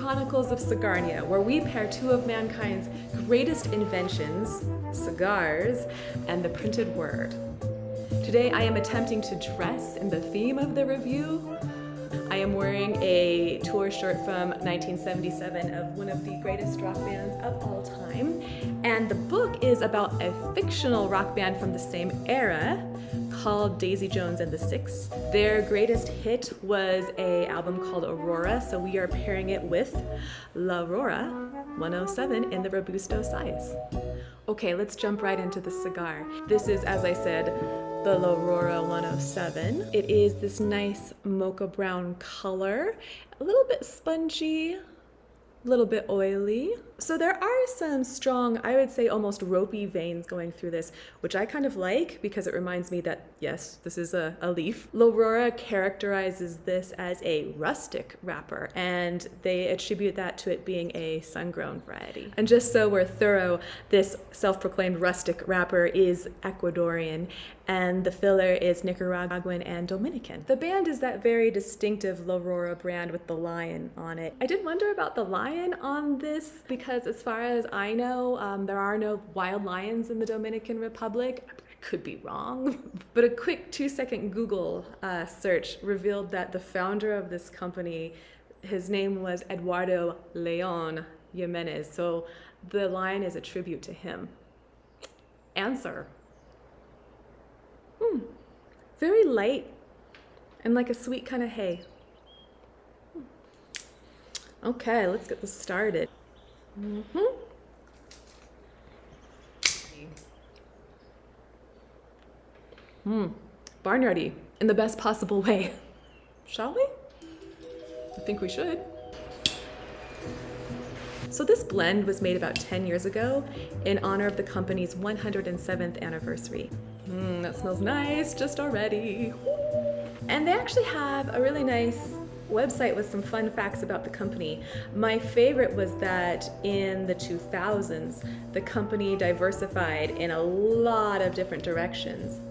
Chronicles of Cigarnia, where we pair two of mankind's greatest inventions, cigars, and the printed word. Today I am attempting to dress in the theme of the review. I am wearing a tour shirt from 1977 of one of the greatest rock bands of all time. And the book is about a fictional rock band from the same era called Daisy Jones and the Six. Their greatest hit was an album called Aurora, so we are pairing it with Aurora 107 in the Robusto size. Okay, let's jump right into the cigar. This is, as I said, the Aurora 107. It is this nice mocha brown color, a little bit spongy, a little bit oily. So there are some strong, I would say almost ropey veins going through this, which I kind of like because it reminds me that, yes, this is a leaf. Aurora characterizes this as a rustic wrapper, and they attribute that to it being a sun-grown variety. And just so we're thorough, this self-proclaimed rustic wrapper is Ecuadorian, and the filler is Nicaraguan and Dominican. The band is that very distinctive Aurora brand with the lion on it. I did wonder about the lion on this because as far as I know, there are no wild lions in the Dominican Republic. I could be wrong, but a quick 2-second Google search revealed that the founder of this company, his name was Eduardo Leon Jimenez, so the lion is a tribute to him. Answer. Very light and like a sweet kind of hay. Okay, let's get this started. Barnyardy in the best possible way. Shall we? I think we should. So this blend was made about 10 years ago in honor of the company's 107th anniversary. That smells nice just already. And they actually have a really nice website with some fun facts about the company. My favorite was that in the 2000s, the company diversified in a lot of different directions.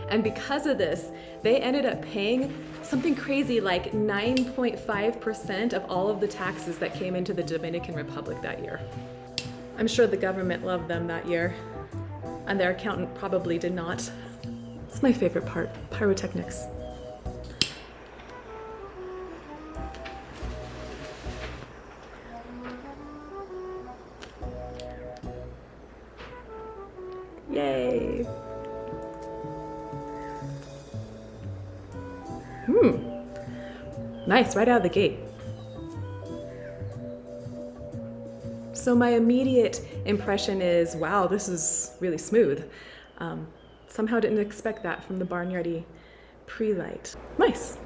And because of this, they ended up paying something crazy like 9.5% of all of the taxes that came into the Dominican Republic that year. I'm sure the government loved them that year, and their accountant probably did not. It's my favorite part, pyrotechnics. Yay! Nice, right out of the gate. So my immediate impression is, wow, this is really smooth. Somehow didn't expect that from the barnyardy pre-light. Nice.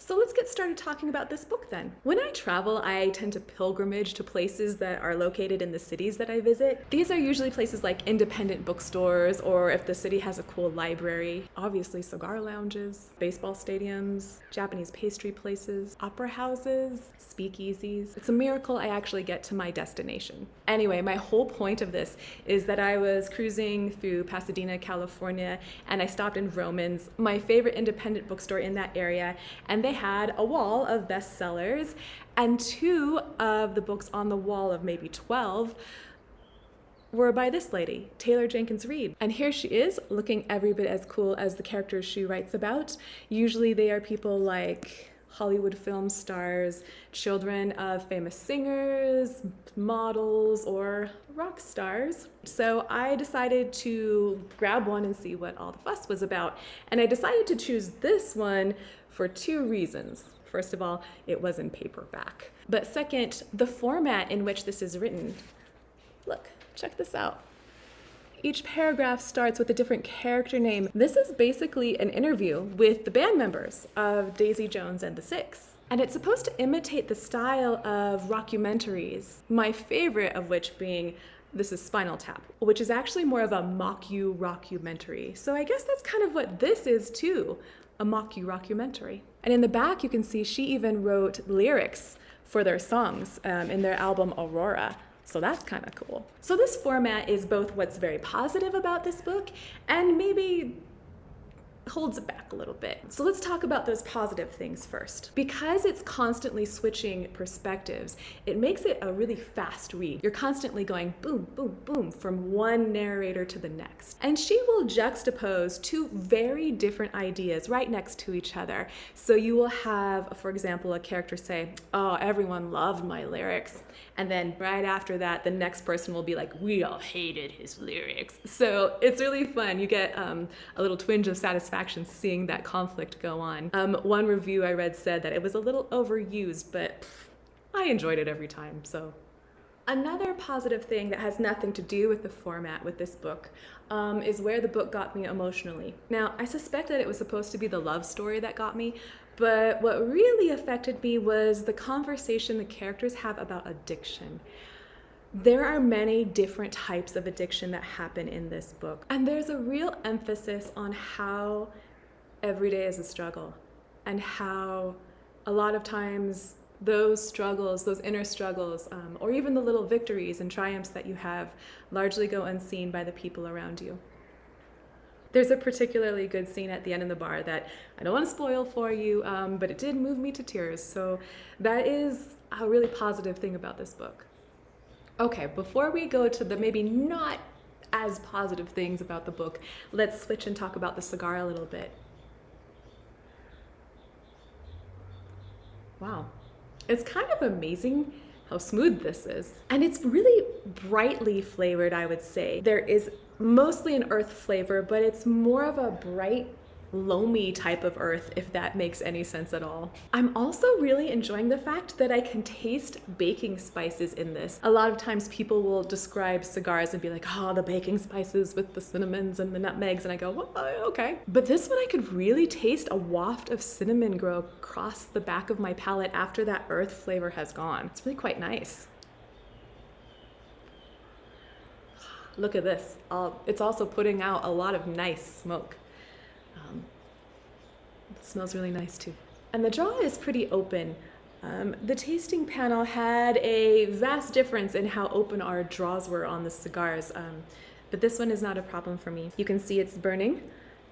So let's get started talking about this book then. When I travel, I tend to pilgrimage to places that are located in the cities that I visit. These are usually places like independent bookstores, or if the city has a cool library, obviously cigar lounges, baseball stadiums, Japanese pastry places, opera houses, speakeasies. It's a miracle I actually get to my destination. Anyway, my whole point of this is that I was cruising through Pasadena, California, and I stopped in Vroman's, my favorite independent bookstore in that area, and they had a wall of bestsellers, and 2 of the books on the wall of maybe 12 were by this lady, Taylor Jenkins Reid. And here she is, looking every bit as cool as the characters she writes about. Usually they are people like Hollywood film stars, children of famous singers, models, or rock stars. So I decided to grab one and see what all the fuss was about. And I decided to choose this one for 2 reasons. First of all, it was in paperback. But second, the format in which this is written. Look, check this out. Each paragraph starts with a different character name. This is basically an interview with the band members of Daisy Jones and the Six. And it's supposed to imitate the style of rockumentaries, my favorite of which being This is Spinal Tap, which is actually more of a mockumentary. So I guess that's kind of what this is too, a mockumentary. And in the back you can see she even wrote lyrics for their songs in their album Aurora. So that's kind of cool. So this format is both what's very positive about this book and maybe holds it back a little bit. So let's talk about those positive things first. Because it's constantly switching perspectives, it makes it a really fast read. You're constantly going boom, boom, boom from one narrator to the next. And she will juxtapose two very different ideas right next to each other. So you will have, for example, a character say, oh, everyone loved my lyrics. And then right after that, the next person will be like, we all hated his lyrics. So it's really fun. You get a little twinge of satisfaction seeing that conflict go on. One review I read said that it was a little overused, but I enjoyed it every time, so. Another positive thing that has nothing to do with the format with this book is where the book got me emotionally. Now, I suspect that it was supposed to be the love story that got me, but what really affected me was the conversation the characters have about addiction. There are many different types of addiction that happen in this book, and there's a real emphasis on how every day is a struggle, and how a lot of times those struggles, those inner struggles, or even the little victories and triumphs that you have largely go unseen by the people around you. There's a particularly good scene at the end of the bar that I don't want to spoil for you, but it did move me to tears. So that is a really positive thing about this book. Okay, before we go to the maybe not as positive things about the book, let's switch and talk about the cigar a little bit. Wow. It's kind of amazing how smooth this is. And it's really brightly flavored, I would say. There is mostly an earth flavor, but it's more of a bright, loamy type of earth, if that makes any sense at all. I'm also really enjoying the fact that I can taste baking spices in this. A lot of times people will describe cigars and be like, oh, the baking spices with the cinnamons and the nutmegs, and I go, well, okay. But this one I could really taste a waft of cinnamon go across the back of my palate after that earth flavor has gone. It's really quite nice. Look at this. It's also putting out a lot of nice smoke. It smells really nice too. And the draw is pretty open. The tasting panel had a vast difference in how open our draws were on the cigars, but this one is not a problem for me. You can see it's burning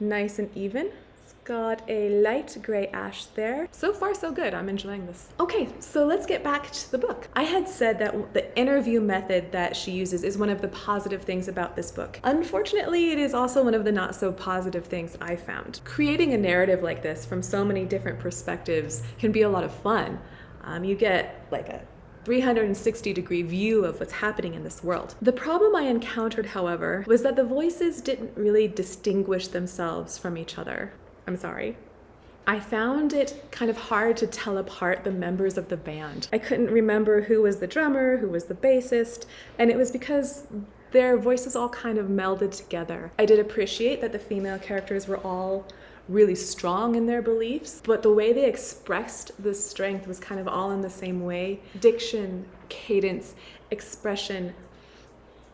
nice and even. It's got a light gray ash there. So far so good, I'm enjoying this. Okay, so let's get back to the book. I had said that the interview method that she uses is one of the positive things about this book. Unfortunately, it is also one of the not so positive things I found. Creating a narrative like this from so many different perspectives can be a lot of fun. You get like a 360-degree view of what's happening in this world. The problem I encountered, however, was that the voices didn't really distinguish themselves from each other. I'm sorry. I found it kind of hard to tell apart the members of the band. I couldn't remember who was the drummer, who was the bassist, and it was because their voices all kind of melded together. I did appreciate that the female characters were all really strong in their beliefs, but the way they expressed the strength was kind of all in the same way. Diction, cadence, expression.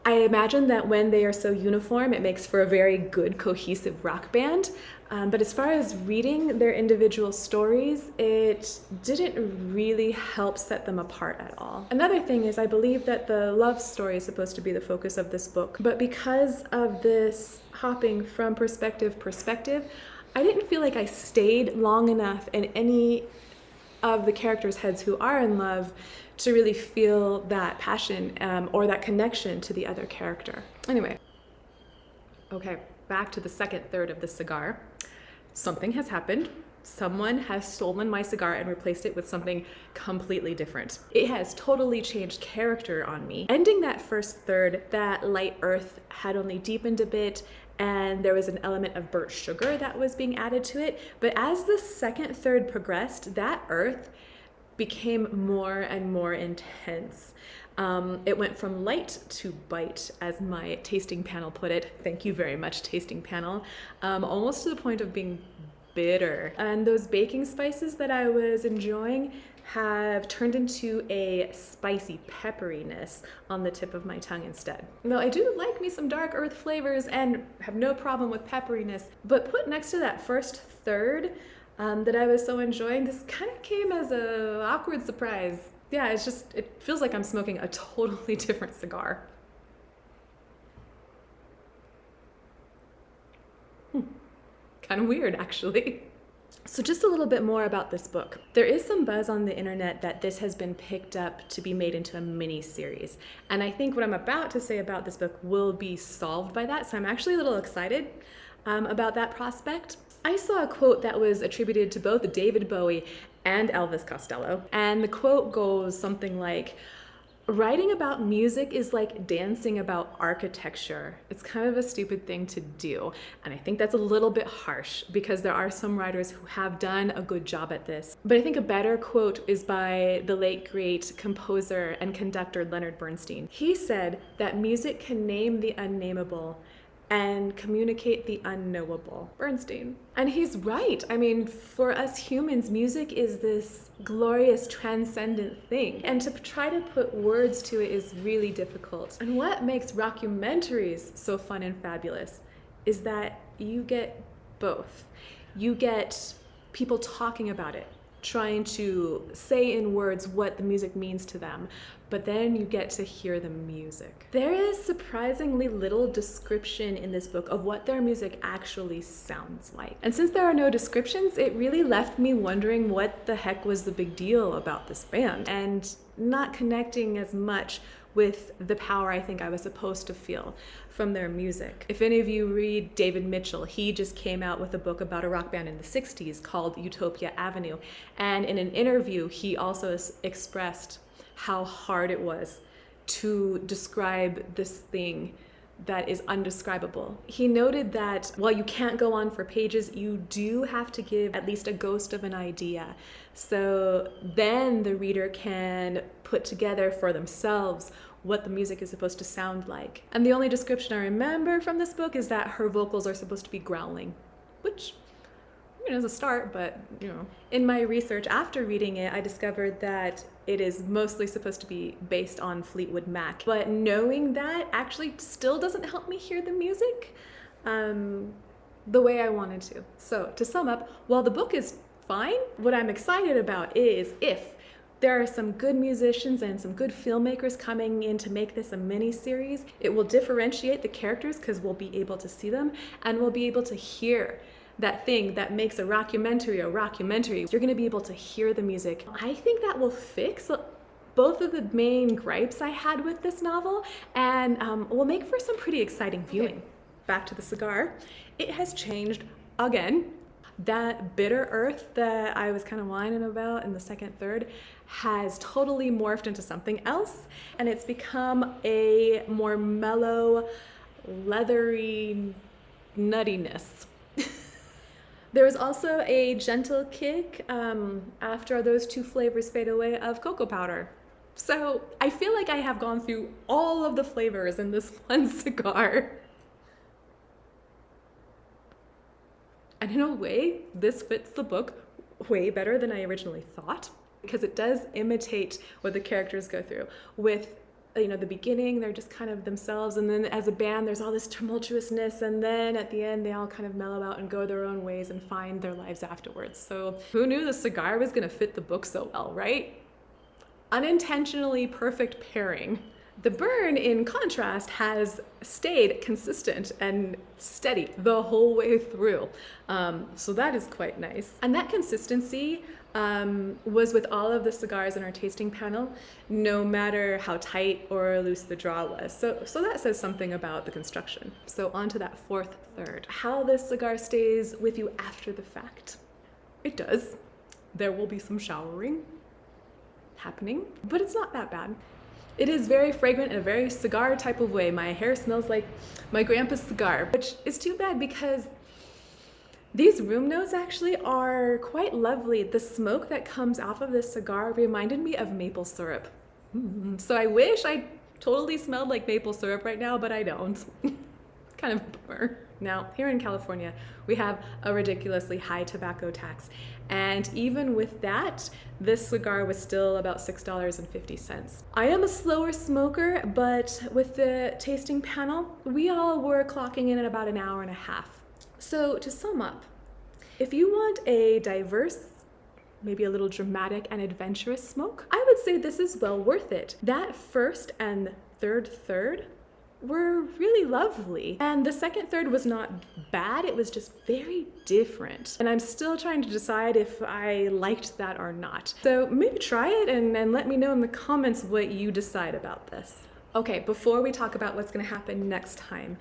I imagine that when they are so uniform, it makes for a very good, cohesive rock band. But as far as reading their individual stories, it didn't really help set them apart at all. Another thing is I believe that the love story is supposed to be the focus of this book, but because of this hopping from perspective, I didn't feel like I stayed long enough in any of the characters' heads who are in love to really feel that passion or that connection to the other character. Anyway, okay, back to the second third of the cigar. Something has happened. Someone has stolen my cigar and replaced it with something completely different. It has totally changed character on me. Ending that first third, that light earth had only deepened a bit, and there was an element of burnt sugar that was being added to it. But as the second third progressed, that earth became more and more intense. It went from light to bite, as my tasting panel put it. Thank you very much, tasting panel. Almost to the point of being bitter. And those baking spices that I was enjoying have turned into a spicy pepperiness on the tip of my tongue instead. Now, I do like me some dark earth flavors and have no problem with pepperiness, but put next to that first third that I was so enjoying, this kind of came as an awkward surprise. Yeah, it feels like I'm smoking a totally different cigar. Kind of weird, actually. So just a little bit more about this book. There is some buzz on the internet that this has been picked up to be made into a mini series. And I think what I'm about to say about this book will be solved by that. So I'm actually a little excited about that prospect. I saw a quote that was attributed to both David Bowie and Elvis Costello. And the quote goes something like, "Writing about music is like dancing about architecture. It's kind of a stupid thing to do." And I think that's a little bit harsh because there are some writers who have done a good job at this. But I think a better quote is by the late great composer and conductor Leonard Bernstein. He said that music can name the unnameable and communicate the unknowable. Bernstein. And he's right. I mean, for us humans, music is this glorious, transcendent thing. And to try to put words to it is really difficult. And what makes rockumentaries so fun and fabulous is that you get both. You get people talking about it, trying to say in words what the music means to them, but then you get to hear the music. There is surprisingly little description in this book of what their music actually sounds like. And since there are no descriptions, it really left me wondering what the heck was the big deal about this band, and not connecting as much with the power I think I was supposed to feel from their music. If any of you read David Mitchell, he just came out with a book about a rock band in the 60s called Utopia Avenue. And in an interview, he also expressed how hard it was to describe this thing that is undescribable. He noted that while you can't go on for pages, you do have to give at least a ghost of an idea. So then the reader can put together for themselves what the music is supposed to sound like. And the only description I remember from this book is that her vocals are supposed to be growling, which is a start, but In my research after reading it, I discovered that it is mostly supposed to be based on Fleetwood Mac. But knowing that actually still doesn't help me hear the music the way I wanted to. So to sum up, while the book is fine, what I'm excited about is if there are some good musicians and some good filmmakers coming in to make this a mini-series, it will differentiate the characters because we'll be able to see them and we'll be able to hear that thing that makes a rockumentary a rockumentary. You're gonna be able to hear the music. I think that will fix both of the main gripes I had with this novel and will make for some pretty exciting viewing. Okay. Back to the cigar. It has changed again. That bitter earth that I was kind of whining about in the second third has totally morphed into something else, and it's become a more mellow, leathery nuttiness. There is also a gentle kick after those two flavors fade away of cocoa powder. So I feel like I have gone through all of the flavors in this one cigar. And in a way, this fits the book way better than I originally thought, because it does imitate what the characters go through. With the beginning, they're just kind of themselves, and then as a band, there's all this tumultuousness, and then at the end, they all kind of mellow out and go their own ways and find their lives afterwards. So who knew the cigar was gonna fit the book so well, right? Unintentionally perfect pairing. The burn, in contrast, has stayed consistent and steady the whole way through. So that is quite nice. And that consistency was with all of the cigars in our tasting panel, no matter how tight or loose the draw was. So that says something about the construction. So on to that fourth third. How this cigar stays with you after the fact. It does. There will be some showering happening, but it's not that bad. It is very fragrant in a very cigar type of way. My hair smells like my grandpa's cigar, which is too bad because these room notes actually are quite lovely. The smoke that comes off of this cigar reminded me of maple syrup. So I wish I totally smelled like maple syrup right now, but I don't. Kind of a bummer. Now, here in California, we have a ridiculously high tobacco tax. And even with that, this cigar was still about $6.50. I am a slower smoker, but with the tasting panel, we all were clocking in at about an hour and a half. So to sum up, if you want a diverse, maybe a little dramatic and adventurous smoke, I would say this is well worth it. That first and third were really lovely. And the second third was not bad, it was just very different. And I'm still trying to decide if I liked that or not. So maybe try it and let me know in the comments what you decide about this. Okay, before we talk about what's gonna happen next time,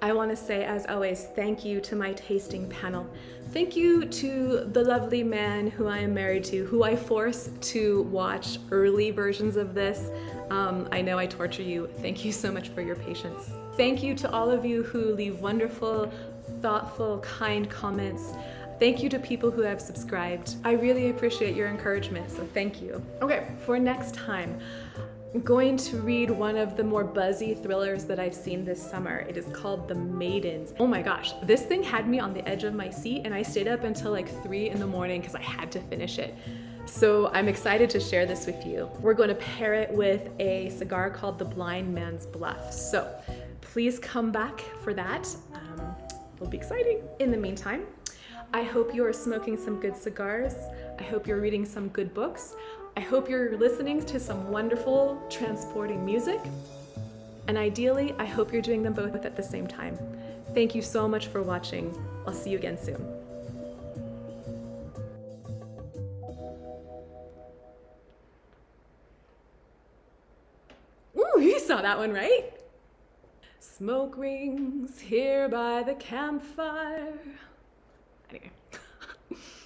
I wanna say, as always, thank you to my tasting panel. Thank you to the lovely man who I am married to, who I forced to watch early versions of this. I know I torture you. Thank you so much for your patience. Thank you to all of you who leave wonderful, thoughtful, kind comments. Thank you to people who have subscribed. I really appreciate your encouragement, so thank you. Okay, for next time, I'm going to read one of the more buzzy thrillers that I've seen this summer. It is called The Maidens. Oh my gosh, this thing had me on the edge of my seat and I stayed up until like 3 in the morning because I had to finish it. So I'm excited to share this with you. We're going to pair it with a cigar called The Blind Man's Bluff. So please come back for that. It'll be exciting. In the meantime, I hope you are smoking some good cigars. I hope you're reading some good books. I hope you're listening to some wonderful, transporting music. And ideally, I hope you're doing them both at the same time. Thank you so much for watching. I'll see you again soon. Ooh, you saw that one, right? Smoke rings here by the campfire. Anyway.